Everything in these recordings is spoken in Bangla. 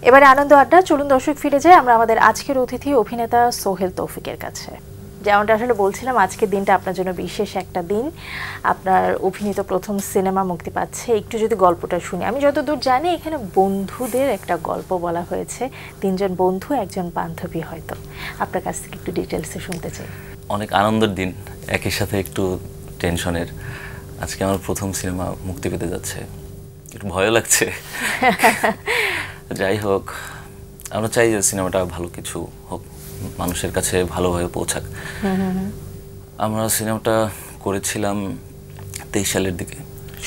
এবারে আনন্দ আড্ডা। চলুন দর্শক ফিরে যাই আমরা আমাদের আজকের অতিথি অভিনেতা সোহেল তৌফিকের কাছে। যেমনটা আসলে বলছিলাম, আজকের দিনটা আপনার জন্য বিশেষ একটা দিন। আপনার অভিনীত প্রথম সিনেমা মুক্তি পাচ্ছে। একটু যদি গল্পটা শুনি। আমি যতদূর জানি এখানে বন্ধুদের একটা গল্প বলা হয়েছে, 3 জন বন্ধু, একজন বান্ধবী। হয়তো আপনার কাছ থেকে একটু ডিটেলসে শুনতে চাই। অনেক আনন্দের দিন, একই সাথে একটু টেনশনের। আজকে আমার প্রথম সিনেমা মুক্তি পেতে যাচ্ছে, একটু ভয় লাগছে। যাই হোক, আমরা চাই যে সিনেমাটা ভালো কিছু হোক, মানুষের কাছে ভালোভাবে পৌঁছাক। আমরা সিনেমাটা করেছিলাম 23 সালের দিকে।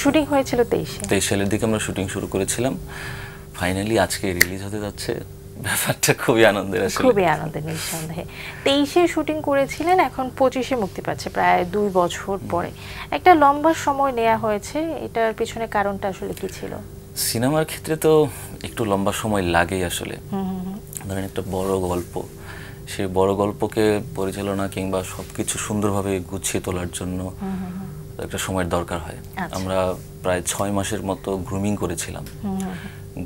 শুটিং হয়েছিল 23 সালের দিকে আমরা শুটিং শুরু করেছিলাম। ফাইনালি আজকে রিলিজ হতে যাচ্ছে। ব্যাপারটা খুবই আনন্দের, আসলে খুবই আনন্দের নিঃসন্দেহে। 23-এ শুটিং করেছিলেন, এখন 25-এ মুক্তি পাচ্ছে, প্রায় 2 বছর পরে। একটা লম্বা সময় নেওয়া হয়েছে, এটার পিছনে কারণটা আসলে কি ছিল? সিনেমার ক্ষেত্রে তো একটু লম্বা সময় লাগেই আসলে। ধরেন একটা বড় গল্প, সেই বড় গল্পকে পরিচালনা কিংবা সবকিছু সুন্দরভাবে গুছিয়ে তোলার জন্য একটা সময়ের দরকার হয়। আমরা প্রায় 6 মাসের মতো গ্রুমিং করেছিলাম।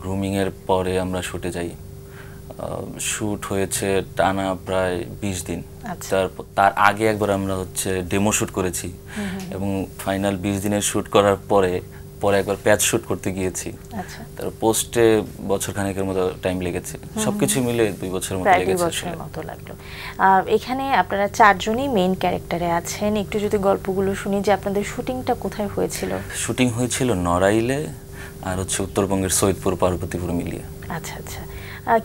গ্রুমিং এর পরে আমরা শুটে যাই। শুট হয়েছে টানা প্রায় 20 দিন। তার আগে একবার আমরা ডেমো শুট করেছি, এবং ফাইনাল 20 দিনের শুট করার পরে একবার প্যাচ শুট করতে গিয়েছি। তার পোস্টে বছর খানেকের মতো টাইম লেগেছে। সবকিছু মিলে 2 বছরের মতো লেগেছে। এখানে আপনারা 4 জনই মেইন ক্যারেক্টারে আছেন। একটু যদি গল্পগুলো শুনি যে আপনাদের শুটিংটা কোথায় হয়েছিল? শুটিং হয়েছিল নড়াইলে আর উত্তরবঙ্গের সৈয়দপুর, পার্বতীপুর মিলিয়ে। আচ্ছা আচ্ছা।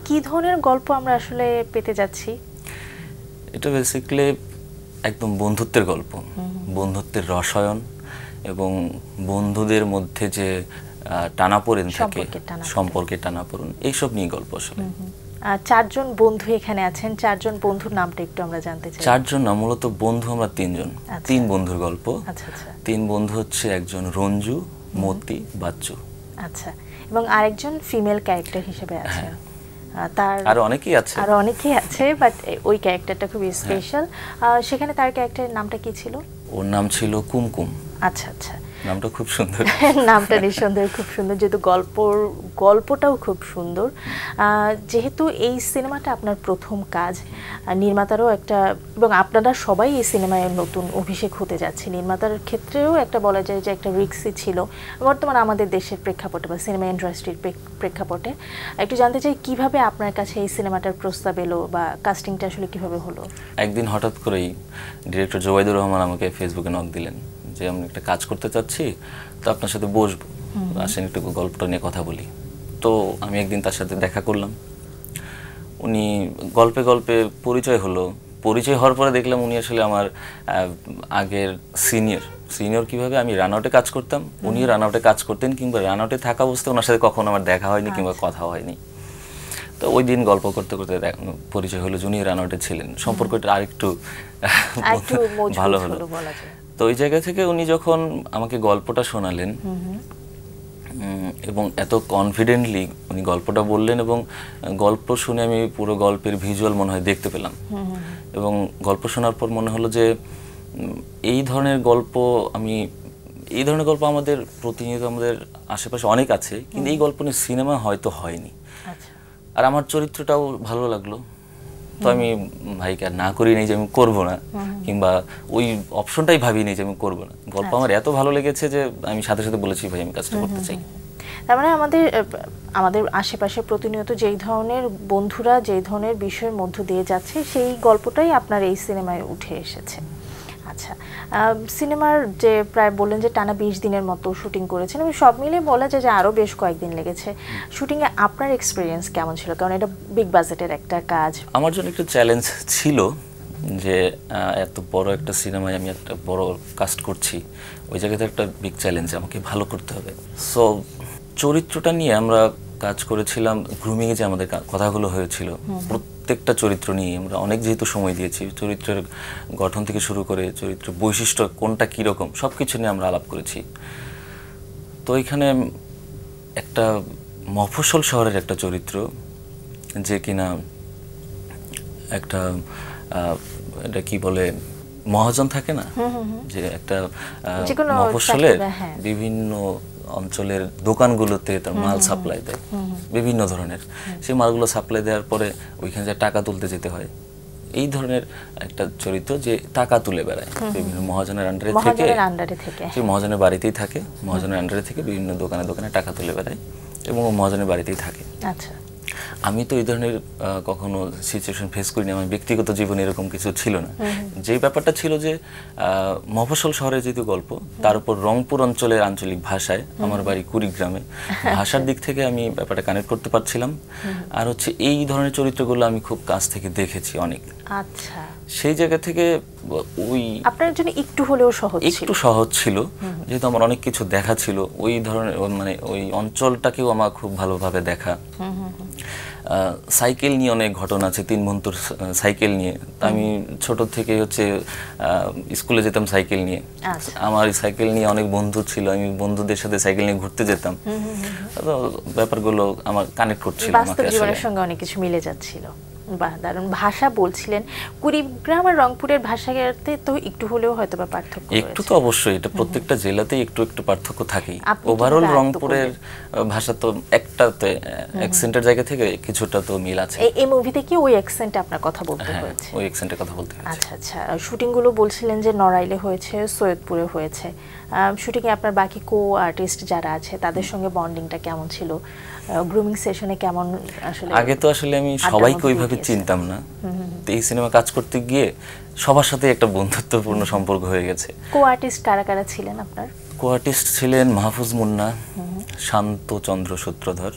কি ধরনের গল্প আমরা আসলে পেতে যাচ্ছি? এটা বেসিক্যালি একদম বন্ধুত্বের গল্প, বন্ধুত্বের রসায়ন এবং বন্ধুদের মধ্যে যে টানাপোড়েন থাকে, সম্পর্কে টানাপোড়েন, এইসব নিয়ে গল্প আসলে। 4 জন বন্ধু এখানে আছেন। 4 জন বন্ধুর নামটা একটু আমরা জানতে চাই। 4 জন না, মূলত বন্ধু আমরা 3 জন। 3 বন্ধুর গল্প। আচ্ছা আচ্ছা। 3 বন্ধু হচ্ছে একজন রঞ্জু, মতি, বাচ্চু। আচ্ছা, এবং আরেকজন ফিমেল ক্যারেক্টার হিসেবে আছে। তার আরো অনেকেই আছে, বাট ওই ক্যারেক্টারটা খুব স্পেশাল। সেখানে তার ক্যারেক্টারের নামটা কি ছিল? ওর নাম ছিল কুমকুম। আচ্ছা আচ্ছা। নামটা খুব সুন্দর। নামটা নিঃসন্দেহে খুব সুন্দর, যেহেতু গল্পটাও খুব সুন্দর। যেহেতু এই সিনেমাটা আপনার প্রথম কাজ, নির্মাতারও একটা, এবং আপনারা সবাই এই সিনেমায় নতুন অভিষেক হতে যাচ্ছে, নির্মাতার ক্ষেত্রেও একটা বলা যায় যে একটা রিস্কই ছিল বর্তমানে আমাদের দেশের প্রেক্ষাপটে বা সিনেমা ইন্ডাস্ট্রির প্রেক্ষাপটে। একটু জানতে চাই কিভাবে আপনার কাছে এই সিনেমাটার প্রস্তাব এলো বা কাস্টিংটা আসলে কিভাবে হলো? একদিন হঠাৎ করেই ডিরেক্টর জোবাইদুর রহমান আমাকে ফেসবুকে নক দিলেন যে আমি একটা কাজ করতে চাচ্ছি, তো আপনার সাথে বসবো, আসেন একটু গল্পটা নিয়ে কথা বলি। তো আমি একদিন তার সাথে দেখা করলাম। উনি গল্পে গল্পে পরিচয় হওয়ার পরে দেখলাম উনি আসলে আমার আগের সিনিয়র। কিভাবে আমি রানআউটে কাজ করতাম, উনি রানআউটে কাজ করতেন, কিংবা রানআউটে থাকা অবস্থায় ওনার সাথে কখনো আমার দেখা হয়নি কিংবা কথা হয়নি। তো ওই দিন গল্প করতে করতে পরিচয় হলো, উনি রানআউটে ছিলেন। সম্পর্কটা আরেকটু ভালো হলো। তো ওই জায়গা থেকে উনি যখন আমাকে গল্পটা শোনালেন এবং এত কনফিডেন্টলি উনি গল্পটা বললেন, এবং গল্প শুনে আমি পুরো গল্পের ভিজুয়াল মনে হয় দেখতে পেলাম, এবং গল্প শোনার পর মনে হলো যে এই ধরনের গল্প আমাদের প্রতিনিয়ত আমাদের আশেপাশে অনেক আছে, কিন্তু এই গল্প নিয়ে সিনেমা হয়তো হয়নি। আর আমার চরিত্রটাও ভালো লাগলো, তো আমি ভাইকে আর না করি নেই যে আমি করবো না, কিংবা ওই অপশনটাই ভাবিনি যে আমি করবো না। গল্প আমার এত ভালো লেগেছে যে আমি সাথে সাথে বলেছি ভাই আমি কাজটা করতে চাই। তার মানে আমাদের আশেপাশে প্রতিনিয়ত যেই ধরনের বন্ধুরা যেই ধরনের বিষয়ের মধ্য দিয়ে যাচ্ছে, সেই গল্পটাই আপনার এই সিনেমায় উঠে এসেছে। আচ্ছা, সিনেমার যে প্রায় বললেন যে টানা 20 দিনের মতো শুটিং করেছেন, এবং সব মিলিয়ে বলা যায় যে আরও বেশ কয়েকদিন লেগেছে। শুটিংয়ে আপনার এক্সপিরিয়েন্স কেমন ছিল? কারণ এটা বিগ বাজেটের একটা কাজ। আমার জন্য একটু চ্যালেঞ্জ ছিল যে এত বড় একটা সিনেমায় আমি একটা বড় কাস্ট করছি, ওই জায়গাতে একটা বিগ চ্যালেঞ্জ, আমাকে ভালো করতে হবে। সো চরিত্রটা নিয়ে আমরা কাজ করেছিলাম। গ্রুমিংয়ে যে আমাদের কথাগুলো হয়েছিল, প্রত্যেকটা চরিত্র নিয়ে আমরা অনেক যেহেতু সময় দিয়েছি, চরিত্রের গঠন থেকে শুরু করে চরিত্রের বৈশিষ্ট্য কোনটা কীরকম সব কিছু নিয়ে আমরা আলাপ করেছি। তো এখানে একটা মফস্বল শহরের একটা চরিত্র, যে কিনা একটা এটা কি বলে মহাজন থাকে না, যে একটা মফস্বলের বিভিন্ন অঞ্চলের দোকানগুলোতে তার মাল সাপ্লাই দেয় বিভিন্ন ধরনের। সেই মালগুলো সাপ্লাই দেওয়ার পরে ওইখানে যে টাকা তুলতে যেতে হয়, এই ধরনের একটা চরিত্র যে টাকা তুলে বেড়ায় বিভিন্ন মহাজনের আন্ডারে থেকে, সেই মহাজনের বাড়িতেই থাকে, মহাজনের আন্ডারে থেকে বিভিন্ন দোকানে দোকানে টাকা তুলে বেড়ায় এবং মহাজনের বাড়িতেই থাকে। আচ্ছা, আমি তো এই ধরনের কখনো সিচুয়েশন ফেস করিনি, আমার ব্যক্তিগত জীবনে এরকম কিছু ছিল না। যে ব্যাপারটা ছিল যে মফস্বল শহরের যেহেতু গল্প, তার উপর রংপুর অঞ্চলের আঞ্চলিক ভাষায়, আমার বাড়ি কুড়িগ্রামে, ভাষার দিক থেকে আমি ব্যাপারটা কানেক্ট করতে পারছিলাম। আর হচ্ছে এই ধরনের চরিত্রগুলো আমি খুব কাছ থেকে দেখেছি অনেক। আচ্ছা, সেই জায়গা থেকে ওই আপনার জন্য একটু হলেও একটু সহজ ছিল, যেহেতু আমার অনেক কিছু দেখা ছিল ওই ধরনের, মানে ওই অঞ্চলটাকেও আমার খুব ভালোভাবে দেখা। সাইকেল নিয়ে অনেক ঘটনা আছে, 3 বন্ধুর সাইকেল নিয়ে। আমি ছোট থেকে হচ্ছে স্কুলে যেতাম সাইকেল নিয়ে, আমার সাইকেল নিয়ে অনেক বন্ধু ছিল, আমি বন্ধুদের সাথে সাইকেল নিয়ে ঘুরতে যেতাম। তো ব্যাপারগুলো আমার কানেক্ট করছিল, বাস্তব জীবনের সঙ্গে অনেক কিছু মিলে যাচ্ছিল। বাহ, দারুণ। ভাষা বলছিলেন, কুড়িগ্রাম আর রংপুরের ভাষাতে তো একটু হলেও হয়তো বা পার্থক্য একটু তো অবশ্যই, এটা প্রত্যেকটা জেলাতেই একটু একটু পার্থক্য থাকেই। ওভারঅল রংপুরের ভাষা তো একটাতে অ্যাকসেন্টের জায়গা থেকে কিছুটা তো মিল আছে। এই মুভিতে কি ওই অ্যাকসেন্টে আপনার কথা বলতে হয়েছে? ওই অ্যাকসেন্টে কথা বলতে হয়েছে। আচ্ছা আচ্ছা। শুটিং গুলো বলছিলেন যে নড়াইলে হয়েছে, সৈয়দপুরে হয়েছে। শুটিং এ আপনার বাকি কো আর্টিস্ট যারা আছে তাদের সঙ্গে বন্ডিংটা কেমন ছিল? গ্রুমিং সেশনে কেমন? আসলে আগে তো আসলে আমি সবাইকে ওইভাবে চিনতাম না, তো এই সিনেমা কাজ করতে গিয়ে সবার সাথে একটা বন্ধুত্বপূর্ণ সম্পর্ক হয়ে গেছে। কো আর্টিস্ট কারা কারা ছিলেন আপনার? কো আর্টিস্ট ছিলেন মাহফুজ মুন্না, শান্ত চন্দ্র সূত্রধর,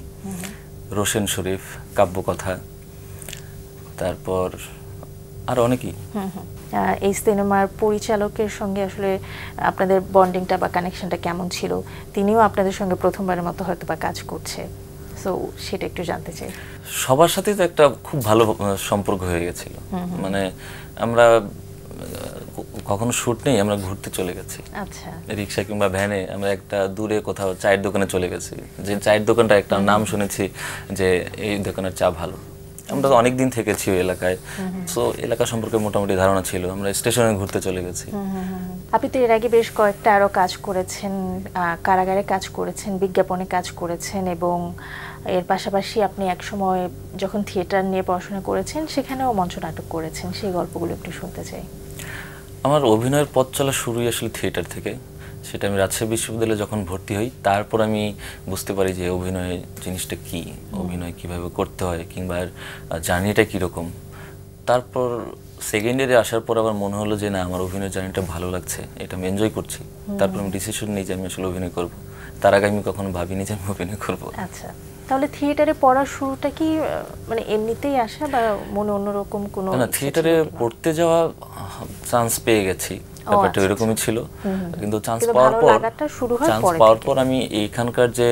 রোশেন শরীফ কাব্যকথা, তারপর আর অনেকেই। এই সিনেমার পরিচালকের সঙ্গে আসলে আপনাদের বন্ডিংটা বা কানেকশনটা কেমন ছিল? তিনিও আপনাদের সঙ্গে প্রথমবারের মতো হয়তো বা কাজ করছে, সো সেটা একটু জানতে চাই। সবার সাথে তো একটা খুব ভালো সম্পর্ক হয়ে গেছিল, মানে আমরা কখনো শুট নেই, আমরা ঘুরতে চলে গেছি। আচ্ছা, রিক্সা কিংবা ভ্যানে আমরা একটা দূরে কোথাও চায়ের দোকানে চলে গেছি, যে চায়ের দোকানটা একটা নাম শুনেছি যে এই দোকানের চা ভালো। আমরা তো অনেকদিন থেকেছি ওই এলাকায়, সো এলাকা সম্পর্কে মোটামুটি ধারণা ছিল। আমরা স্টেশনে ঘুরতে চলে গেছি। আপনি তো এর আগে বেশ কয়েকটা আরো কাজ করেছেন, কারাগারে কাজ করেছেন, বিজ্ঞাপনে কাজ করেছেন, এবং এর পাশাপাশি আপনি একসময় যখন থিয়েটার নিয়ে পড়াশোনা করেছেন সেখানেও মঞ্চ নাটক করেছেন। সেই গল্পগুলো একটু শুনতে চাই। আমার অভিনয়ের পথ চলা শুরুই আসলে থিয়েটার থেকে। সেটা আমি রাজশাহী বিশ্ববিদ্যালয়ে যখন ভর্তি হই, তারপর আমি বুঝতে পারি যে অভিনয় জিনিসটা কি, অভিনয় কিভাবে করতে হয়, কিংবা জার্নিটা কীরকম। তারপর সেকেন্ড ইয়ারে আসার পর আবার মনে হলো যে না, আমার অভিনয়ের জার্নিটা ভালো লাগছে, এটা আমি এনজয় করছি। তারপর আমি ডিসিশন নিই যে আমি আসলে অভিনয় করব। তার আগে আমি কখনো ভাবিনি যে আমি অভিনয় করব। আচ্ছা, তাহলে থিয়েটারে পড়ার শুরুটা কি মানে এমনিতেই আসা, বা মনে অন্যরকম কোনো? না, থিয়েটারে পড়তে যাওয়া চান্স পেয়ে গেছি, ব্যাপারটা এরকমই ছিল। কিন্তু চান্স পাওয়ার পর আমি এখানকার যে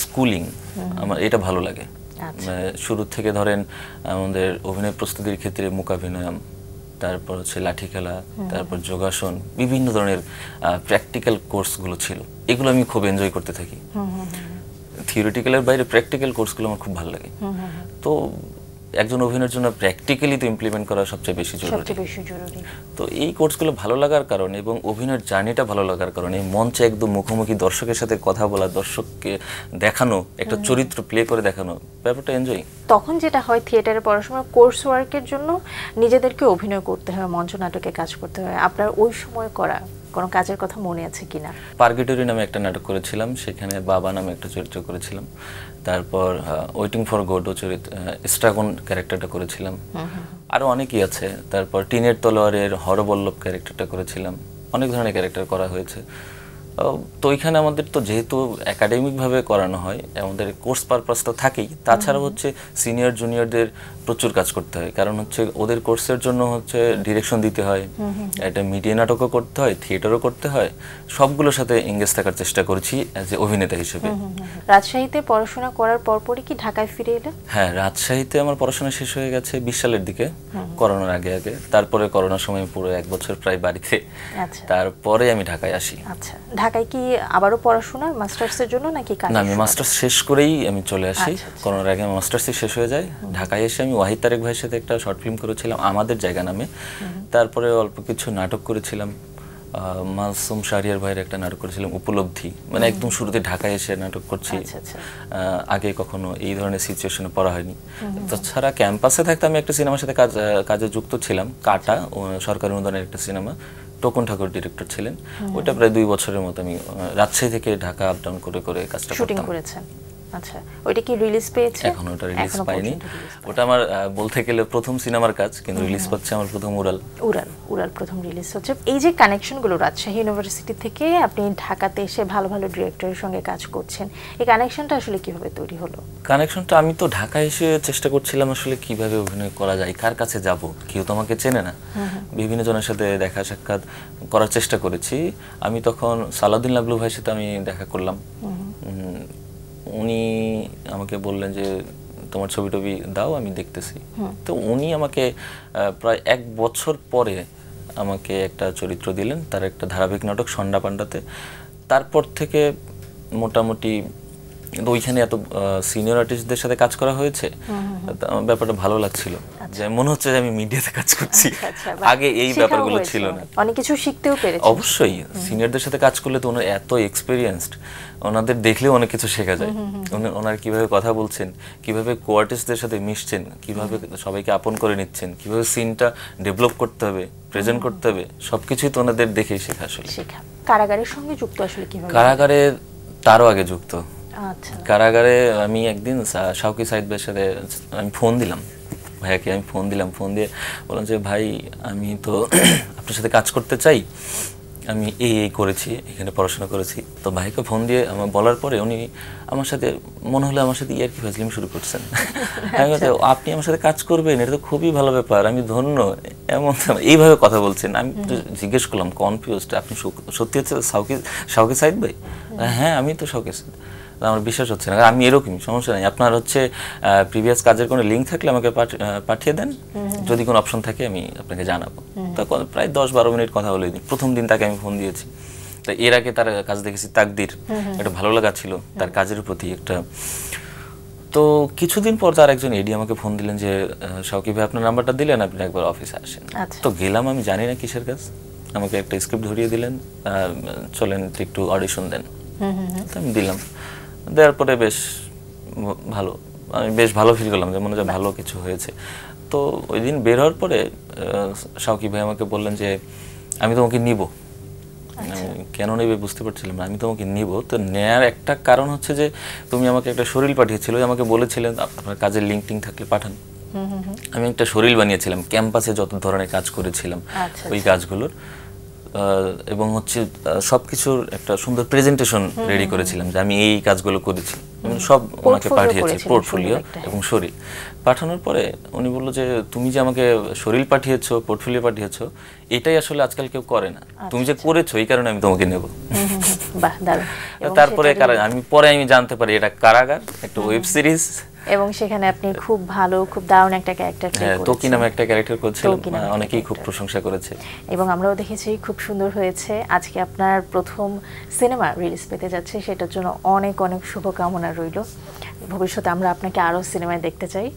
স্কুলিং, আমার এটা ভালো লাগে। শুরু থেকে ধরেন আমাদের অভিনয় প্রস্তুতির ক্ষেত্রে মূকাভিনয়, তারপর হচ্ছে লাঠি খেলা, তারপর যোগাসন, বিভিন্ন ধরনের প্র্যাকটিক্যাল কোর্সগুলো ছিল। এগুলো আমি খুব এনজয় করতে থাকি। থিওরিটিক্যালের বাইরে প্র্যাকটিক্যাল কোর্সগুলো আমার খুব ভালো লাগে। তো একজন অভিনয়ের জন্য প্র্যাকটিক্যালি তো ইমপ্লিমেন্ট করা সবচেয়ে বেশি জরুরি। তো এই কোর্সগুলো ভালো লাগার কারণে এবং অভিনয়ের জার্নিটা ভালো লাগার কারণে মঞ্চে একদম মুখোমুখি দর্শকের সাথে কথা বলা, দর্শককে দেখানো, একটা চরিত্র প্লে করে দেখানো, ব্যাপারটা এনজয়। তখন যেটা হয়, থিয়েটারে পড়াশোনার কোর্স ওয়ার্কের জন্য নিজেদেরকে অভিনয় করতে হয়, মঞ্চ নাটকে কাজ করতে হয়। আপনার ওই সময় করা কোনো কাজের কথা মনে আছে কিনা? পার্গেটরি নামে একটা নাটক করেছিলাম, সেখানে বাবা নামে একটা চরিত্র করেছিলাম। তারপর ওয়েটিং ফর গডো চরিত্র, স্ট্রাগন ক্যারেক্টারটা করেছিলাম। আরও অনেকেই আছে। তারপর টিনের তলোয়ারের হরবল্লভ ক্যারেক্টারটা করেছিলাম। অনেক ধরনের ক্যারেক্টার করা হয়েছে। তো এখানে আমাদের তো যেহেতু একাডেমিকভাবে করানো হয়, আমাদের কোর্স পারপাস তো থাকেই, তাছাড়া হচ্ছে সিনিয়র জুনিয়রদের প্রচুর কাজ করতে হয়। কারণ হচ্ছে ওদের কোর্সের জন্য হচ্ছে ডিরেকশন দিতে হয়, একটা মিডিয়া নাটকও করতে হয়, থিয়েটারও করতে হয়। সবগুলোর সাথে এঙ্গেজ থাকার চেষ্টা করেছি অ্যাজ এ অভিনেতা হিসেবে। রাজশাহীতে পড়াশোনা করার পরপরই কি ঢাকায় ফিরে এলেন? হ্যাঁ, রাজশাহীতে আমার পড়াশোনা শেষ হয়ে গেছে 20 সালের দিকে, করোনার আগে। তারপরে করোনার সময় পুরো 1 বছর প্রায় বাড়িতে, তারপরে আমি ঢাকায় আসি। আচ্ছা, ঢাকায় কি আবারও পড়াশোনা মাস্টার্সের জন্য নাকি? না, আমি মাস্টার্স শেষ করেই আমি চলে আসি। করোনার আগে আমার মাস্টার্সই শেষ হয়ে যায়। ঢাকায় এসে আমি ওয়াহিদ তারেক ভাইয়ের সাথে একটা শর্ট ফিল্ম করেছিলাম আমাদের জায়গা নামে। তারপরে অল্প কিছু নাটক করেছিলাম। মাসুম শাহরিয়ার ভাইয়ের একটা নাটক করেছিলাম উপলব্ধি, মানে একদম শুরুতে ঢাকায় এসে নাটক করছি। আগে কখনো এই ধরনের সিচুয়েশনে পড়া হয়নি। তাছাড়া ক্যাম্পাসে থাকতে আমি একটা সিনেমার সাথে কাজে যুক্ত ছিলাম, কাটা, সরকারি অনুদানের একটা সিনেমা, টোকন ঠাকুর ডিরেক্টর ছিলেন। ওইটা প্রায় 2 বছরের মতো আমি রাজশাহী থেকে ঢাকা আপ ডাউন করে করে কাজটা শুটিং করেছেন। আচ্ছা, ওইটা কি রিলিজ পেয়েছে? এখন ওটা রিলিজ পাইনি। ওটা আমার বলতে গেলে প্রথম সিনেমার কাজ, কিন্তু রিলিজ পাচ্ছে আমার প্রথম উড়াল প্রথম রিলিজ হচ্ছে। এই যে কানেকশনগুলো, রাজশাহী ইউনিভার্সিটি থেকে আপনি ঢাকাতে এসে ভালো ভালো ডিরেক্টরের সঙ্গে কাজ করছেন, এই কানেকশনটা আসলে কিভাবে তৈরি হলো? কানেকশনটা আমি তো ঢাকায় এসে চেষ্টা করছিলাম আসলে কিভাবে অভিনয় করা যায়, কার কাছে যাব, কেউ তো আমাকে চেনে না। বিভিন্ন জনের সাথে দেখা সাক্ষাৎ করার চেষ্টা করেছি। আমি তখন সালাউদ্দিন লাবলু ভাইয়ের সাথে আমি দেখা করলাম। উনি আমাকে বললেন যে তোমার ছবি টবি দাও, আমি দেখতেছি। তো উনি আমাকে প্রায় 1 বছর পরে আমাকে একটা চরিত্র দিলেন, তার একটা ধারাবাহিক নাটক সন্ডা পান্ডাতে। তারপর থেকে মোটামুটি ওইখানে এত সিনিয়র আর্টিস্টদের সাথে কাজ করা হয়েছে, ব্যাপারটা ভালো লাগছিল, যে মনে হচ্ছে যে আমি মিডিয়াতে কাজ করছি। আগে এই ব্যাপারগুলো ছিল না। অনেক কিছু শিখতেও পেরেছি। অবশ্যই সিনিয়রদের সাথে কাজ করলে তো ওনারা এত এক্সপেরিয়েন্সড, ওনাদের দেখলেও অনেক কিছু শেখা যায়। ওনারা কিভাবে কথা বলছেন, কিভাবে কোয়ার্টিস্টদের সাথে মিশছেন, কিভাবে সবাইকে আপন করে নিচ্ছেন, কিভাবে সিনটা ডেভেলপ করতে হবে, প্রেজেন্ট করতে হবে, সবকিছুই তো ওনাদের দেখেই শেখা। আসলে কারাগারের সঙ্গে যুক্ত আসলে কিভাবে? কারাগারে তারও আগে যুক্ত। কারাগারে আমি একদিন শাওকি সাইদ ভাইয়ের সাথে আমি ফোন দিলাম, ভাইয়াকে আমি ফোন দিয়ে বললাম যে ভাই আমি তো আপনার সাথে কাজ করতে চাই, আমি এই করেছি, এখানে পড়াশোনা করেছি। তো ভাইকে ফোন দিয়ে আমার বলার পরে উনি আমার সাথে মনে হলো আমার সাথে ইয়ার্কি ফাজলামি শুরু করছেন। আমি বলছি আপনি আমার সাথে কাজ করবেন, এটা তো খুবই ভালো ব্যাপার, আমি ধন্য, এমন এইভাবে কথা বলছেন। আমি জিজ্ঞেস করলাম কনফিউজড, আপনি সত্যি হচ্ছে শাওকি সাইদ ভাই? হ্যাঁ আমি তো শাওকি সাইদ। আমার বিশ্বাস হচ্ছে না, আমি এরকমই, সমস্যা নেই, আপনার হচ্ছে প্রিভিয়াস কাজের কোনো লিঙ্ক থাকলে আমাকে পাঠিয়ে দেন, যদি কোনো অপশন থাকে আমি আপনাকে জানাবো। তখন প্রায় 10-12 মিনিট কথা বলে দিই। প্রথম দিন তাকে আমি ফোন দিয়েছি। তো এর আগে তার কাজ দেখেছি তাকদির, একটা ভালো লাগা ছিল তার কাজের প্রতি একটা। তো কিছুদিন পর তার একজন এডি আমাকে ফোন দিলেন যে শাওকি ভাই আপনার নাম্বারটা দিলেন, আপনি একবার অফিসে আসেন। তো গেলাম, আমি জানি না কিসের কাজ, আমাকে একটা স্ক্রিপ্ট ধরিয়ে দিলেন, চলেন একটু অডিশন দেন। আমি দিলাম, দেওয়ার পরে বেশ ভালো, আমি বেশ ভালো ফিল করলাম, যে মনে হয় ভালো কিছু হয়েছে। তো ওই দিন বের হওয়ার পরে শাওকি ভাই আমাকে বললেন যে আমি তোমাকে নিব। কেন নেবে বুঝতে পারছিলাম না, আমি তোমাকে নিব। তো নেয়ার একটা কারণ হচ্ছে যে তুমি আমাকে একটা শরীর পাঠিয়েছিল, আমাকে বলেছিলেন আপনার কাজের লিঙ্ক টিঙ্ক থাকলে পাঠান। আমি একটা শরীর বানিয়েছিলাম, ক্যাম্পাসে যত ধরনের কাজ করেছিলাম ওই কাজগুলোর, এবং হচ্ছে সবকিছুর একটা সুন্দর প্রেজেন্টেশন রেডি করেছিলাম যে আমি এই কাজগুলো করেছি। সব ওনাকে পাঠিয়েছি, পোর্টফোলিও এবং শরীর। পাঠানোর পরে উনি বললো যে তুমি যে আমাকে শরীর পাঠিয়েছো, পোর্টফোলিও পাঠিয়েছো, এটাই আসলে আজকাল কেউ করে না, তুমি যে করেছো এই কারণে আমি তোমাকে নেব। তারপরে আমি জানতে পারি এটা কারাগার, একটা ওয়েব সিরিজ, এবং সেখানে আপনি খুব ভালো, খুব দারুণ একটা ক্যারেক্টার প্লে করেছেন। তোকি নামে একটা ক্যারেক্টার করেছিলাম, অনেকেই খুব প্রশংসা করেছে এবং আমরাও দেখেছি খুব সুন্দর হয়েছে। আজকে আপনার প্রথম সিনেমা রিলিজ পেতে যাচ্ছে, সেটার জন্য অনেক অনেক শুভকামনা রইল। ভবিষ্যতে আমরা আপনাকে আরো সিনেমায় দেখতে চাই।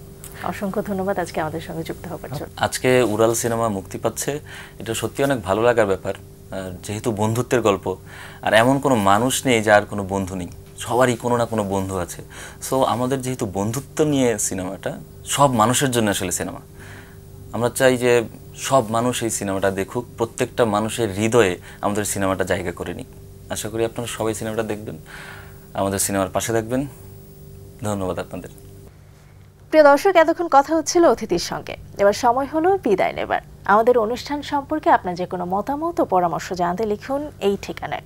অসংখ্য ধন্যবাদ আজকে আমাদের সঙ্গে যুক্ত হওয়ার জন্য। আজকে উড়াল সিনেমা মুক্তি পাচ্ছে, এটা সত্যি অনেক ভালো লাগার ব্যাপার, যেহেতু বন্ধুত্বের গল্প, আর এমন কোনো মানুষ নেই যার কোনো বন্ধু নেই, সবারই কোনো না কোনো বন্ধু আছে। সো আমাদের যেহেতু বন্ধুত্ব নিয়ে সিনেমাটা, সব মানুষের জন্য আসলে সিনেমা, আমরা চাই যে সব মানুষ এই সিনেমাটা দেখুক, প্রত্যেকটা মানুষের হৃদয়ে আমাদের সিনেমাটা জায়গা করে নিক। আশা করি আপনারা সবাই সিনেমাটা দেখবেন, আমাদের সিনেমার পাশে থাকবেন। ধন্যবাদ আপনাদের। প্রিয় দর্শক, এতক্ষণ কথা হচ্ছিল অতিথির সঙ্গে, এবার সময় হলো বিদায় নেবার। আমাদের অনুষ্ঠান সম্পর্কে আপনার যে কোনো মতামত ও পরামর্শ জানতে লিখুন এই ঠিকানায়।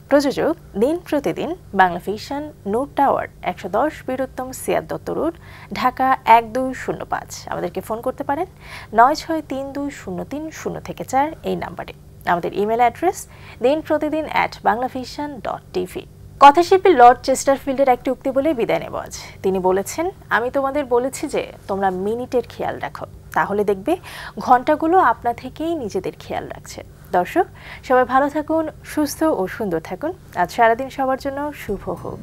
প্রযোজক দিন প্রতিদিন, Bangla fiction, note tower, 110 Bir Uttom Siyad Dutta road, Dhaka 1205। আমাদেরকে ফোন করতে পারেন 96320304 এই নাম্বারে। আমাদের ইমেল অ্যাড্রেস dinprotidin@banglafiction.tv। কথাশিল্পী লর্ড চেস্টারফিল্ডের একটি উক্তি বলে বিদায় নেব আজ। তিনি বলেছেন, আমি তোমাদের বলেছি যে তোমরা মিনিটের খেয়াল রাখো, তাহলে দেখবে ঘন্টাগুলো আপনা থেকেই নিজেদের খেয়াল রাখছে। দর্শক সবাই ভালো থাকুন, সুস্থ ও সুন্দর থাকুন। আজ সারাদিন সবার জন্য শুভ হোক।